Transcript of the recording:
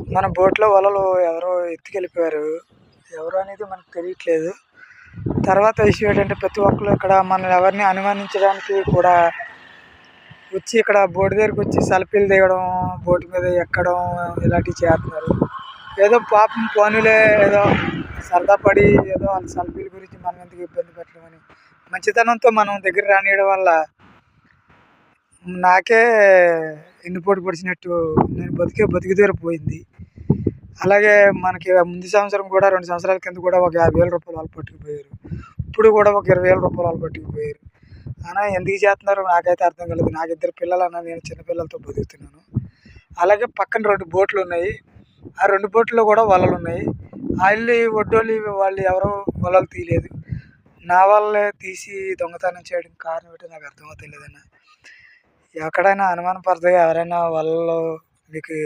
మన బోట్‌లో వలలు ఎవరో ఎత్తుకెళ్ళిపోయారు. ఎవరు అనేది మనకు తెలియట్లేదు. తర్వాత విషయం ఏంటంటే ప్రతి ఒక్కళ్ళు ఇక్కడ మనల్ని ఎవరిని అనుమానించడానికి కూడా వచ్చి ఇక్కడ బోట్ దగ్గరకొచ్చి సెల్ఫీలు దిగడం, బోట్ మీద ఎక్కడం ఇలాంటివి చేస్తున్నారు. ఏదో పాపం పోనీలే ఏదో సరదా పడి ఏదో వాళ్ళ సెల్ఫీల గురించి మనం ఎందుకు ఇబ్బంది పెట్టడం అని మంచితనంతో మనం దగ్గర రానీయడం వల్ల నాకే ఎన్నుపోటు పొడిచినట్టు నేను బతుకు తెరువు పోయింది. అలాగే మనకి ముందు సంవత్సరం కూడా 2 సంవత్సరాల కింద కూడా ఒక రూ. 50,000 వాళ్ళు పట్టుకుపోయారు. ఇప్పుడు కూడా ఒక రూ. 20,000 వాళ్ళు పట్టుకుపోయారు. అన్నా ఎందుకు చేస్తున్నారో నాకైతే అర్థం కాలేదు. నాకు ఇద్దరు పిల్లలన్నా నేను చిన్న పిల్లలతో బతుకుతున్నాను. అలాగే పక్కన 2 బోట్లున్నాయి. ఆ 2 బోట్‌లో కూడా వలలున్నాయి. ఆళ్ళీ ఒడ్డోళ్ళు వాళ్ళు ఎవరో వలలు తీయలేదు. నా వల్లే తీసి దొంగతనం చేయడానికి కారణం ఏంటో నాకు అర్థమవుతలేదన్నా. ఎక్కడైనా అనుమానపడతగా ఎవరైనా వలలు మీకు